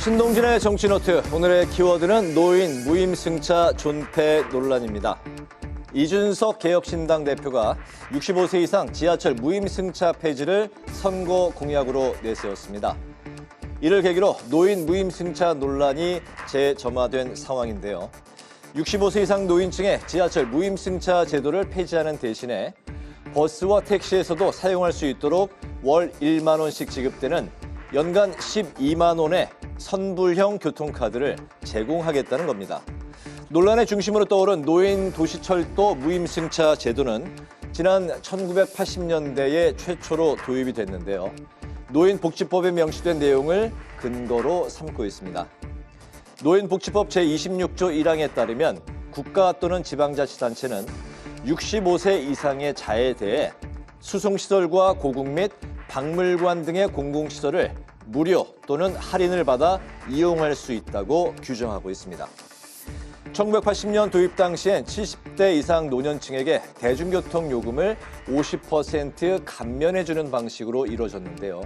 신동진의 정치노트, 오늘의 키워드는 노인 무임승차 존폐 논란입니다. 이준석 개혁신당 대표가 65세 이상 지하철 무임승차 폐지를 선거 공약으로 내세웠습니다. 이를 계기로 노인 무임승차 논란이 재점화된 상황인데요. 65세 이상 노인층의 지하철 무임승차 제도를 폐지하는 대신에 버스와 택시에서도 사용할 수 있도록 월 1만 원씩 지급되는 연간 12만 원의 선불형 교통카드를 제공하겠다는 겁니다. 논란의 중심으로 떠오른 노인 도시철도 무임승차 제도는 지난 1980년대에 최초로 도입이 됐는데요. 노인복지법에 명시된 내용을 근거로 삼고 있습니다. 노인복지법 제26조 1항에 따르면 국가 또는 지방자치단체는 65세 이상의 자에 대해 수송시설과 고궁 및 박물관 등의 공공시설을 무료 또는 할인을 받아 이용할 수 있다고 규정하고 있습니다. 1980년 도입 당시엔 70대 이상 노년층에게 대중교통 요금을 50% 감면해주는 방식으로 이루어졌는데요.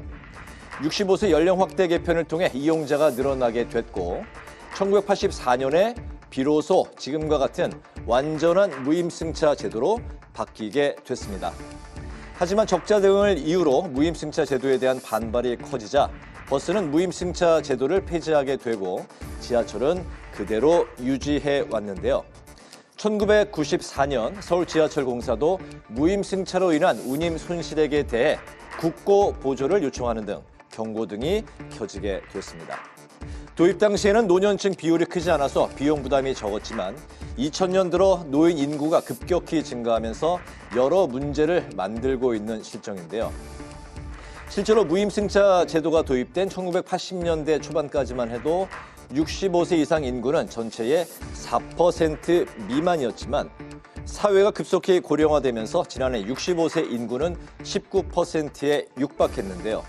65세 연령 확대 개편을 통해 이용자가 늘어나게 됐고 1984년에 비로소 지금과 같은 완전한 무임승차 제도로 바뀌게 됐습니다. 하지만 적자 등을 이유로 무임승차 제도에 대한 반발이 커지자 버스는 무임승차 제도를 폐지하게 되고 지하철은 그대로 유지해 왔는데요. 1994년 서울지하철공사도 무임승차로 인한 운임 손실액에 대해 국고 보조를 요청하는 등 경고등이 켜지게 됐습니다. 도입 당시에는 노년층 비율이 크지 않아서 비용 부담이 적었지만 2000년 들어 노인 인구가 급격히 증가하면서 여러 문제를 만들고 있는 실정인데요. 실제로 무임승차 제도가 도입된 1980년대 초반까지만 해도 65세 이상 인구는 전체의 4% 미만이었지만 사회가 급속히 고령화되면서 지난해 65세 인구는 19%에 육박했는데요.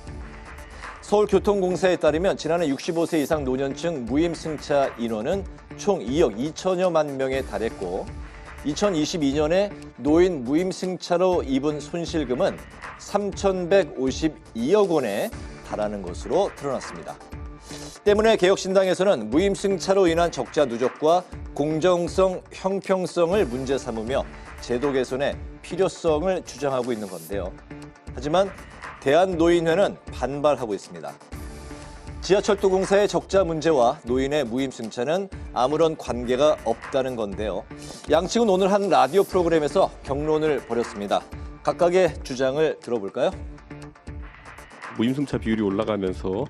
서울교통공사에 따르면 지난해 65세 이상 노년층 무임승차 인원은 총 2억 2천여만 명에 달했고 2022년에 노인 무임승차로 입은 손실금은 3,152억 원에 달하는 것으로 드러났습니다. 때문에 개혁신당에서는 무임승차로 인한 적자 누적과 공정성, 형평성을 문제 삼으며 제도 개선의 필요성을 주장하고 있는 건데요. 하지만 대한노인회는 반발하고 있습니다. 지하철도공사의 적자 문제와 노인의 무임승차는 아무런 관계가 없다는 건데요. 양측은 오늘 한 라디오 프로그램에서 격론을 벌였습니다. 각각의 주장을 들어볼까요? 무임승차 비율이 올라가면서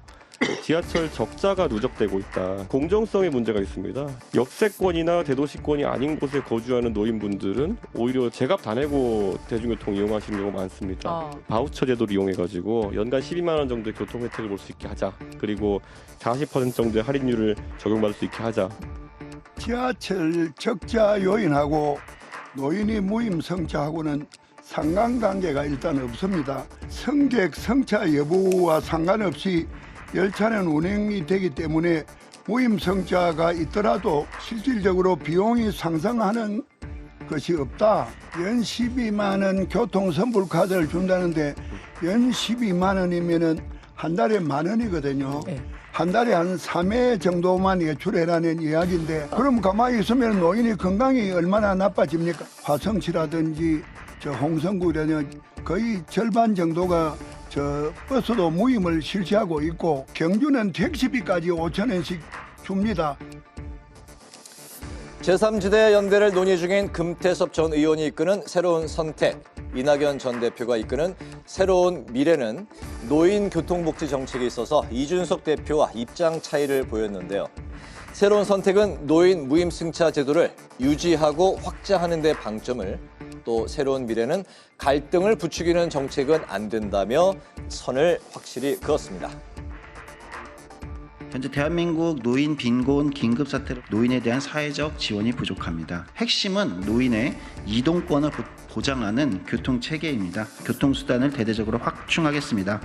지하철 적자가 누적되고 있다. 공정성의 문제가 있습니다. 역세권이나 대도시권이 아닌 곳에 거주하는 노인분들은 오히려 제값 다 내고 대중교통 이용하시는 경우가 많습니다. 바우처 제도를 이용해가지고 연간 12만 원 정도의 교통 혜택을 볼 수 있게 하자. 그리고 40% 정도의 할인율을 적용받을 수 있게 하자. 지하철 적자 요인하고 노인이 무임승차하고는 상관관계가 일단 없습니다. 승객 승차 여부와 상관없이 열차는 운행이 되기 때문에 무임승차가 있더라도 실질적으로 비용이 상승하는 것이 없다. 연 12만 원 교통선불카드를 준다는데 연 12만 원이면은 한 달에 10,000원이거든요. 한 달에 한 3회 정도만 예출해라는 이야기인데 그럼 가만히 있으면 노인이 건강이 얼마나 나빠집니까? 화성시라든지 홍성구라든지 거의 절반 정도가 버스도 무임을 실시하고 있고 경주는 택시비까지 5,000원씩 줍니다. 제3지대 연대를 논의 중인 금태섭 전 의원이 이끄는 새로운 선택, 이낙연 전 대표가 이끄는 새로운 미래는 노인 교통복지 정책에 있어서 이준석 대표와 입장 차이를 보였는데요. 새로운 선택은 노인 무임승차 제도를 유지하고 확장하는 데 방점을, 또 새로운 미래는 갈등을 부추기는 정책은 안 된다며 선을 확실히 그었습니다. 현재 대한민국 노인 빈곤 긴급사태로 노인에 대한 사회적 지원이 부족합니다. 핵심은 노인의 이동권을 보장하는 교통체계입니다. 교통수단을 대대적으로 확충하겠습니다.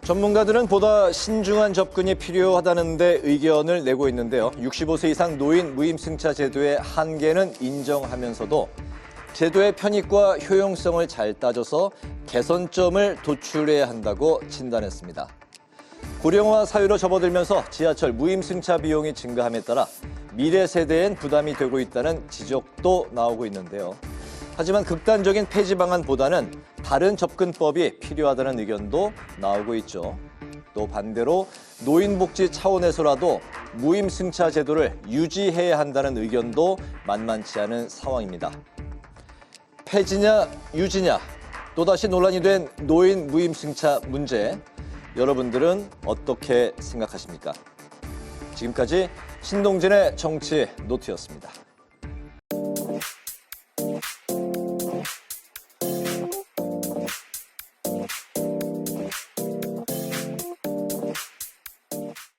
전문가들은 보다 신중한 접근이 필요하다는 데 의견을 내고 있는데요. 65세 이상 노인 무임승차 제도의 한계는 인정하면서도 제도의 편익과 효용성을 잘 따져서 개선점을 도출해야 한다고 진단했습니다. 고령화 사유로 접어들면서 지하철 무임승차 비용이 증가함에 따라 미래 세대엔 부담이 되고 있다는 지적도 나오고 있는데요. 하지만 극단적인 폐지 방안보다는 다른 접근법이 필요하다는 의견도 나오고 있죠. 또 반대로 노인복지 차원에서라도 무임승차 제도를 유지해야 한다는 의견도 만만치 않은 상황입니다. 폐지냐 유지냐, 또다시 논란이 된 노인 무임승차 문제, 여러분들은 어떻게 생각하십니까? 지금까지 신동진의 정치 노트였습니다.